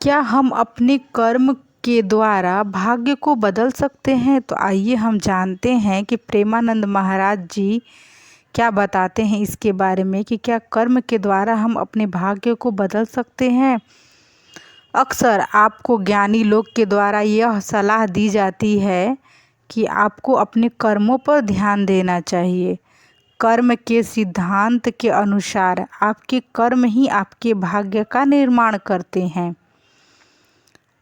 क्या हम अपने कर्म के द्वारा भाग्य को बदल सकते हैं? तो आइए हम जानते हैं कि प्रेमानंद महाराज जी क्या बताते हैं इसके बारे में कि क्या कर्म के द्वारा हम अपने भाग्य को बदल सकते हैं। अक्सर आपको ज्ञानी लोग के द्वारा यह सलाह दी जाती है कि आपको अपने कर्मों पर ध्यान देना चाहिए। कर्म के सिद्धांत के अनुसार आपके कर्म ही आपके भाग्य का निर्माण करते हैं,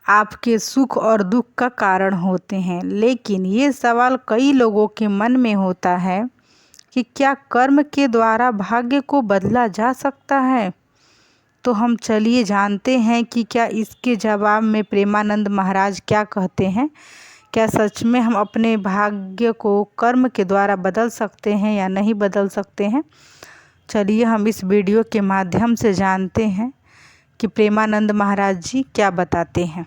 आपके सुख और दुख का कारण होते हैं। लेकिन ये सवाल कई लोगों के मन में होता है कि क्या कर्म के द्वारा भाग्य को बदला जा सकता है। तो हम चलिए जानते हैं कि क्या इसके जवाब में प्रेमानंद महाराज क्या कहते हैं। क्या सच में हम अपने भाग्य को कर्म के द्वारा बदल सकते हैं या नहीं बदल सकते हैं। चलिए हम इस वीडियो के माध्यम से जानते हैं कि प्रेमानंद महाराज जी क्या बताते हैं।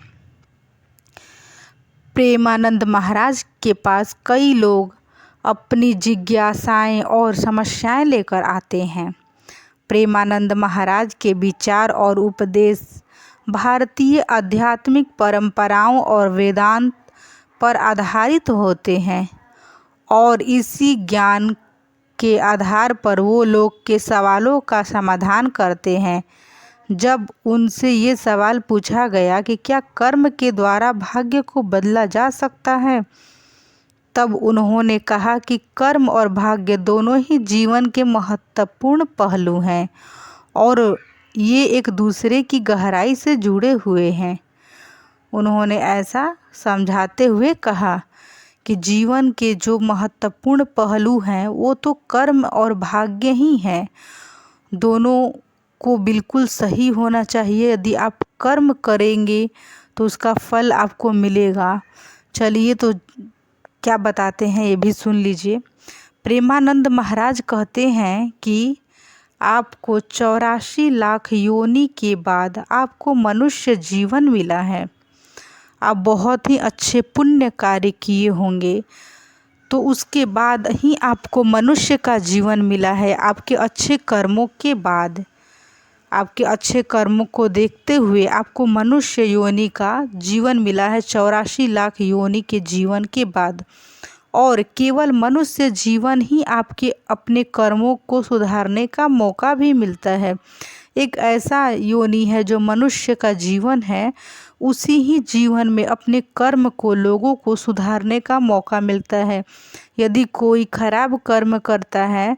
प्रेमानंद महाराज के पास कई लोग अपनी जिज्ञासाएं और समस्याएं लेकर आते हैं। प्रेमानंद महाराज के विचार और उपदेश भारतीय आध्यात्मिक परंपराओं और वेदांत पर आधारित होते हैं और इसी ज्ञान के आधार पर वो लोग के सवालों का समाधान करते हैं। जब उनसे ये सवाल पूछा गया कि क्या कर्म के द्वारा भाग्य को बदला जा सकता है, तब उन्होंने कहा कि कर्म और भाग्य दोनों ही जीवन के महत्वपूर्ण पहलू हैं और ये एक दूसरे की गहराई से जुड़े हुए हैं। उन्होंने ऐसा समझाते हुए कहा कि जीवन के जो महत्वपूर्ण पहलू हैं वो तो कर्म और भाग्य ही हैं। दोनों को बिल्कुल सही होना चाहिए। यदि आप कर्म करेंगे तो उसका फल आपको मिलेगा। चलिए तो क्या बताते हैं ये भी सुन लीजिए। प्रेमानंद महाराज कहते हैं कि आपको 84 लाख योनि के बाद आपको मनुष्य जीवन मिला है। आप बहुत ही अच्छे पुण्य कार्य किए होंगे तो उसके बाद ही आपको मनुष्य का जीवन मिला है। आपके अच्छे कर्मों के बाद, आपके अच्छे कर्मों को देखते हुए आपको मनुष्य योनि का जीवन मिला है 84 लाख योनि के जीवन के बाद। और केवल मनुष्य जीवन ही आपके अपने कर्मों को सुधारने का मौका भी मिलता है। एक ऐसा योनि है जो मनुष्य का जीवन है, उसी ही जीवन में अपने कर्म को लोगों को सुधारने का मौका मिलता है। यदि कोई खराब कर्म करता है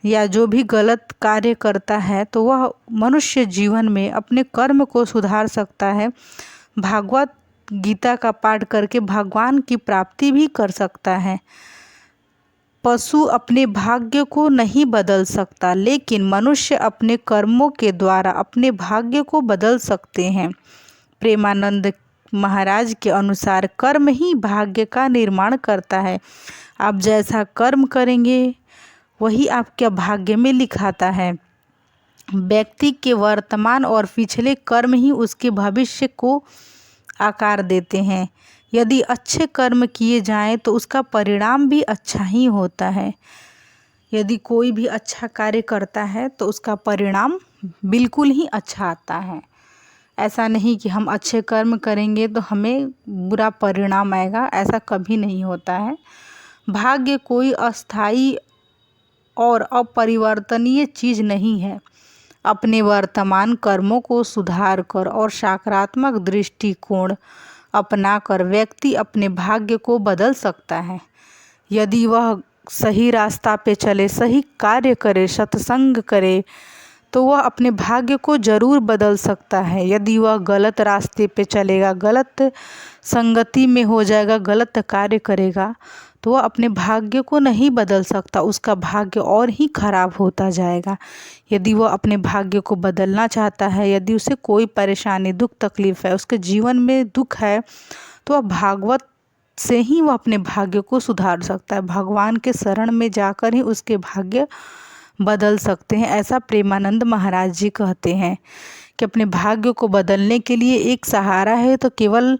या जो भी गलत कार्य करता है तो वह मनुष्य जीवन में अपने कर्म को सुधार सकता है, भागवत गीता का पाठ करके भगवान की प्राप्ति भी कर सकता है। पशु अपने भाग्य को नहीं बदल सकता, लेकिन मनुष्य अपने कर्मों के द्वारा अपने भाग्य को बदल सकते हैं। प्रेमानंद महाराज के अनुसार कर्म ही भाग्य का निर्माण करता है। आप जैसा कर्म करेंगे वही आपके भाग्य में लिखाता है। व्यक्ति के वर्तमान और पिछले कर्म ही उसके भविष्य को आकार देते हैं। यदि अच्छे कर्म किए जाएं तो उसका परिणाम भी अच्छा ही होता है। यदि कोई भी अच्छा कार्य करता है तो उसका परिणाम बिल्कुल ही अच्छा आता है। ऐसा नहीं कि हम अच्छे कर्म करेंगे तो हमें बुरा परिणाम आएगा, ऐसा कभी नहीं होता है। भाग्य कोई अस्थाई और अपरिवर्तनीय चीज़ नहीं है। अपने वर्तमान कर्मों को सुधार कर और सकारात्मक दृष्टिकोण अपनाकर व्यक्ति अपने भाग्य को बदल सकता है। यदि वह सही रास्ता पे चले, सही कार्य करे, सत्संग करे तो वह अपने भाग्य को ज़रूर बदल सकता है। यदि वह गलत रास्ते पे चलेगा, गलत संगति में हो जाएगा, गलत कार्य करेगा तो वह अपने भाग्य को नहीं बदल सकता, उसका भाग्य और ही खराब होता जाएगा। यदि वह अपने भाग्य को बदलना चाहता है, यदि उसे कोई परेशानी, दुख, तकलीफ़ है, उसके जीवन में दुख है, तो वह भागवत से ही वह अपने भाग्य को सुधार सकता है। भगवान के शरण में जाकर ही उसके भाग्य बदल सकते हैं। ऐसा प्रेमानंद महाराज जी कहते हैं कि अपने भाग्य को बदलने के लिए एक सहारा है तो केवल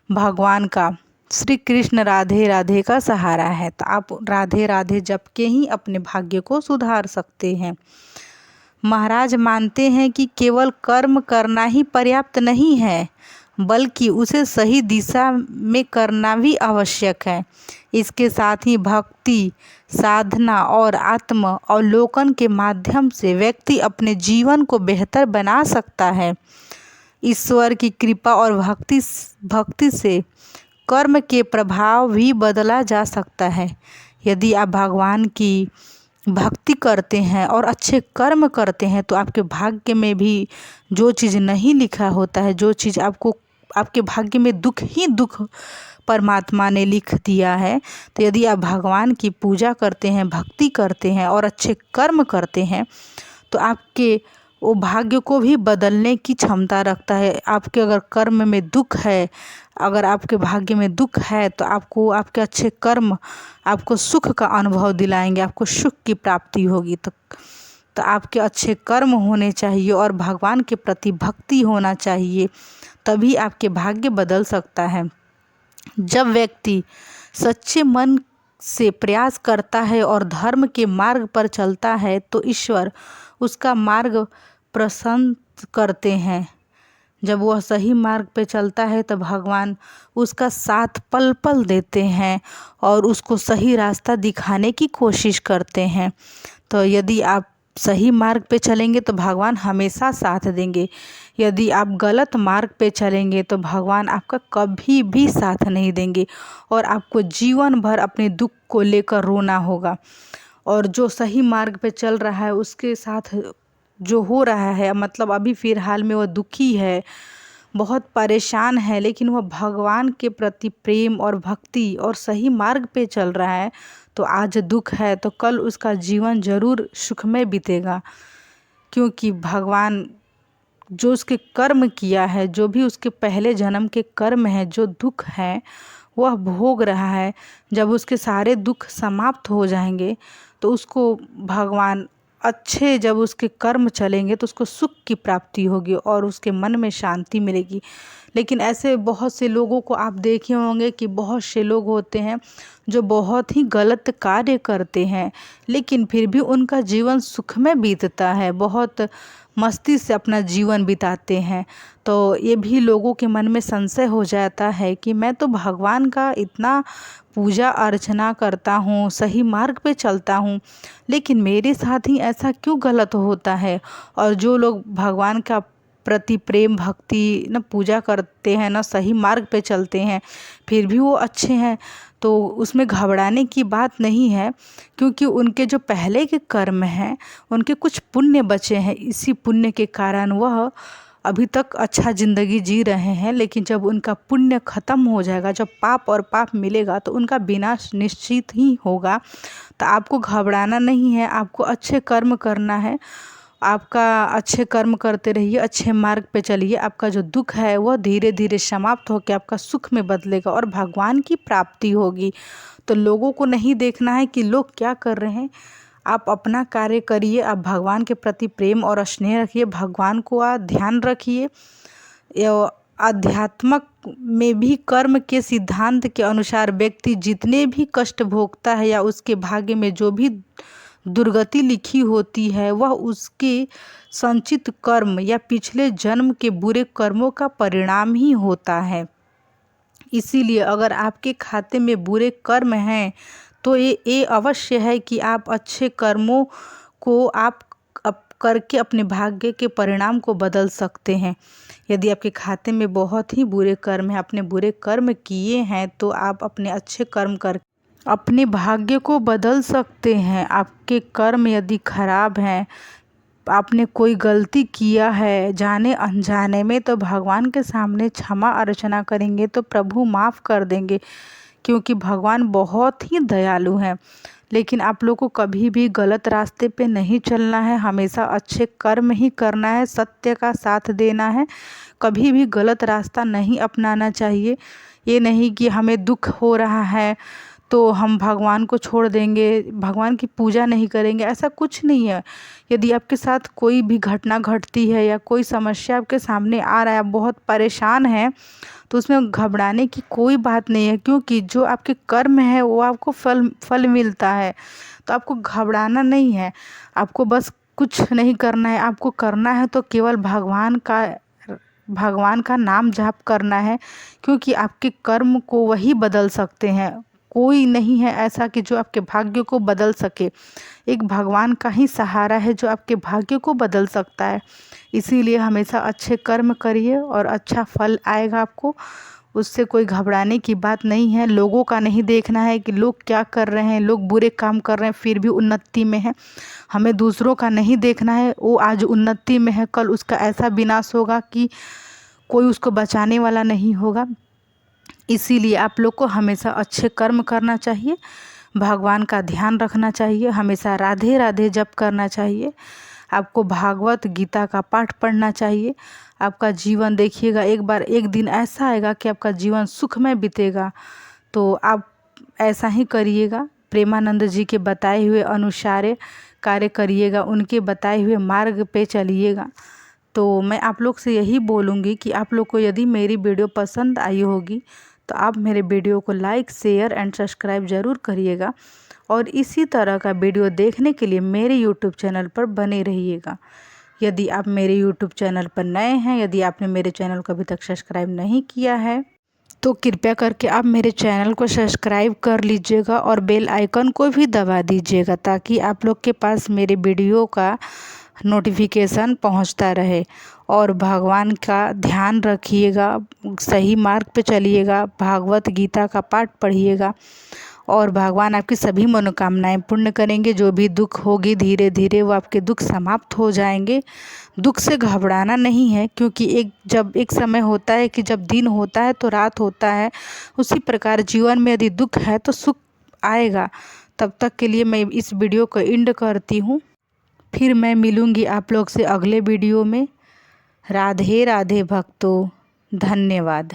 भगवान का, श्री कृष्ण राधे राधे का सहारा है। तो आप राधे राधे जप के ही अपने भाग्य को सुधार सकते हैं। महाराज मानते हैं कि केवल कर्म करना ही पर्याप्त नहीं है, बल्कि उसे सही दिशा में करना भी आवश्यक है। इसके साथ ही भक्ति, साधना और आत्म अवलोकन के माध्यम से व्यक्ति अपने जीवन को बेहतर बना सकता है। ईश्वर की कृपा और भक्ति से कर्म के प्रभाव भी बदला जा सकता है। यदि आप भगवान की भक्ति करते हैं और अच्छे कर्म करते हैं तो आपके भाग्य में भी जो चीज़ नहीं लिखा होता है, जो चीज़ आपको आपके भाग्य में दुख ही दुख परमात्मा ने लिख दिया है, तो यदि आप भगवान की पूजा करते हैं, भक्ति करते हैं और अच्छे कर्म करते हैं तो आपके वो भाग्य को भी बदलने की क्षमता रखता है। आपके अगर कर्म में दुख है, अगर आपके भाग्य में दुख है तो आपको आपके अच्छे कर्म आपको सुख का अनुभव दिलाएंगे, आपको सुख की प्राप्ति होगी। तो आपके अच्छे कर्म होने चाहिए और भगवान के प्रति भक्ति होना चाहिए, तभी आपके भाग्य बदल सकता है। जब व्यक्ति सच्चे मन से प्रयास करता है और धर्म के मार्ग पर चलता है तो ईश्वर उसका मार्ग प्रशस्त करते हैं। जब वह सही मार्ग पे चलता है तो भगवान उसका साथ पल पल देते हैं और उसको सही रास्ता दिखाने की कोशिश करते हैं। तो यदि आप सही मार्ग पे चलेंगे तो भगवान हमेशा साथ देंगे। यदि आप गलत मार्ग पे चलेंगे तो भगवान आपका कभी भी साथ नहीं देंगे और आपको जीवन भर अपने दुख को लेकर रोना होगा। और जो सही मार्ग पे चल रहा है उसके साथ जो हो रहा है, मतलब अभी फ़िलहाल में वो दुखी है, बहुत परेशान है, लेकिन वह भगवान के प्रति प्रेम और भक्ति और सही मार्ग पे चल रहा है, तो आज दुख है तो कल उसका जीवन ज़रूर सुखमय बीतेगा। क्योंकि भगवान जो उसके कर्म किया है, जो भी उसके पहले जन्म के कर्म है, जो दुख है वह भोग रहा है, जब उसके सारे दुख समाप्त हो जाएंगे तो उसको भगवान अच्छे, जब उसके कर्म चलेंगे तो उसको सुख की प्राप्ति होगी और उसके मन में शांति मिलेगी। लेकिन ऐसे बहुत से लोगों को आप देखे होंगे कि बहुत से लोग होते हैं जो बहुत ही गलत कार्य करते हैं, लेकिन फिर भी उनका जीवन सुख में बीतता है, बहुत मस्ती से अपना जीवन बिताते हैं। तो ये भी लोगों के मन में संशय हो जाता है कि मैं तो भगवान का इतना पूजा अर्चना करता हूँ, सही मार्ग पे चलता हूँ, लेकिन मेरे साथ ही ऐसा क्यों गलत होता है। और जो लोग भगवान का प्रति प्रेम भक्ति न पूजा करते हैं, न सही मार्ग पे चलते हैं, फिर भी वो अच्छे हैं, तो उसमें घबराने की बात नहीं है। क्योंकि उनके जो पहले के कर्म हैं, उनके कुछ पुण्य बचे हैं, इसी पुण्य के कारण वह अभी तक अच्छा ज़िंदगी जी रहे हैं। लेकिन जब उनका पुण्य ख़त्म हो जाएगा, जब पाप और पाप मिलेगा तो उनका विनाश निश्चित ही होगा। तो आपको घबराना नहीं है, आपको अच्छे कर्म करना है, आपका अच्छे कर्म करते रहिए, अच्छे मार्ग पे चलिए। आपका जो दुख है वह धीरे धीरे समाप्त होकर आपका सुख में बदलेगा और भगवान की प्राप्ति होगी। तो लोगों को नहीं देखना है कि लोग क्या कर रहे हैं, आप अपना कार्य करिए, आप भगवान के प्रति प्रेम और स्नेह रखिए, भगवान को आप ध्यान रखिए। आध्यात्मक में भी कर्म के सिद्धांत के अनुसार व्यक्ति जितने भी कष्ट भोगता है या उसके भाग्य में जो भी दुर्गति लिखी होती है वह उसके संचित कर्म या पिछले जन्म के बुरे कर्मों का परिणाम ही होता है। इसीलिए अगर आपके खाते में बुरे कर्म हैं तो ये अवश्य है कि आप अच्छे कर्मों को आप करके अपने भाग्य के परिणाम को बदल सकते हैं। यदि आपके खाते में बहुत ही बुरे कर्म हैं, आपने बुरे कर्म किए हैं, तो आप अपने अच्छे कर्म कर अपने भाग्य को बदल सकते हैं। आपके कर्म यदि खराब हैं, आपने कोई गलती किया है जाने अनजाने में, तो भगवान के सामने क्षमा अर्चना करेंगे तो प्रभु माफ़ कर देंगे, क्योंकि भगवान बहुत ही दयालु हैं। लेकिन आप लोग को कभी भी गलत रास्ते पे नहीं चलना है, हमेशा अच्छे कर्म ही करना है, सत्य का साथ देना है, कभी भी गलत रास्ता नहीं अपनाना चाहिए। ये नहीं कि हमें दुख हो रहा है तो हम भगवान को छोड़ देंगे, भगवान की पूजा नहीं करेंगे, ऐसा कुछ नहीं है। यदि आपके साथ कोई भी घटना घटती है या कोई समस्या आपके सामने आ रहा है, आप बहुत परेशान हैं, तो उसमें घबराने की कोई बात नहीं है, क्योंकि जो आपके कर्म है वो आपको फल मिलता है। तो आपको घबराना नहीं है, आपको बस कुछ नहीं करना है, आपको करना है तो केवल भगवान का नाम जाप करना है, क्योंकि आपके कर्म को वही बदल सकते हैं। कोई नहीं है ऐसा कि जो आपके भाग्य को बदल सके। एक भगवान का ही सहारा है जो आपके भाग्य को बदल सकता है। इसीलिए हमेशा अच्छे कर्म करिए और अच्छा फल आएगा आपको। उससे कोई घबराने की बात नहीं है। लोगों का नहीं देखना है कि लोग क्या कर रहे हैं, लोग बुरे काम कर रहे हैं फिर भी उन्नति में है। हमें दूसरों का नहीं देखना है, वो आज उन्नति में है, कल उसका ऐसा विनाश होगा कि कोई उसको बचाने वाला नहीं होगा। इसीलिए आप लोग को हमेशा अच्छे कर्म करना चाहिए, भगवान का ध्यान रखना चाहिए, हमेशा राधे राधे जप करना चाहिए। आपको भागवत गीता का पाठ पढ़ना चाहिए। आपका जीवन देखिएगा, एक दिन ऐसा आएगा कि आपका जीवन सुखमय बीतेगा। तो आप ऐसा ही करिएगा, प्रेमानंद जी के बताए हुए अनुसार कार्य करिएगा, उनके बताए हुए मार्ग पे चलिएगा। तो मैं आप लोग से यही बोलूँगी कि आप लोग को यदि मेरी वीडियो पसंद आई होगी तो आप मेरे वीडियो को लाइक, शेयर एंड सब्सक्राइब ज़रूर करिएगा। और इसी तरह का वीडियो देखने के लिए मेरे यूट्यूब चैनल पर बने रहिएगा। यदि आप मेरे यूट्यूब चैनल पर नए हैं, यदि आपने मेरे चैनल को अभी तक सब्सक्राइब नहीं किया है तो कृपया करके आप मेरे चैनल को सब्सक्राइब कर लीजिएगा और बेल आइकन को भी दबा दीजिएगा, ताकि आप लोग के पास मेरे वीडियो का नोटिफिकेशन पहुंचता रहे। और भगवान का ध्यान रखिएगा, सही मार्ग पे चलिएगा, भागवत गीता का पाठ पढ़िएगा और भगवान आपकी सभी मनोकामनाएं पूर्ण करेंगे। जो भी दुख होगी धीरे धीरे वो आपके दुख समाप्त हो जाएंगे। दुख से घबराना नहीं है, क्योंकि जब एक समय होता है कि जब दिन होता है तो रात होता है, उसी प्रकार जीवन में यदि दुख है तो सुख आएगा। तब तक के लिए मैं इस वीडियो को एंड करती हूँ। फिर मैं मिलूँगी आप लोग से अगले वीडियो में। राधे राधे भक्तों, धन्यवाद।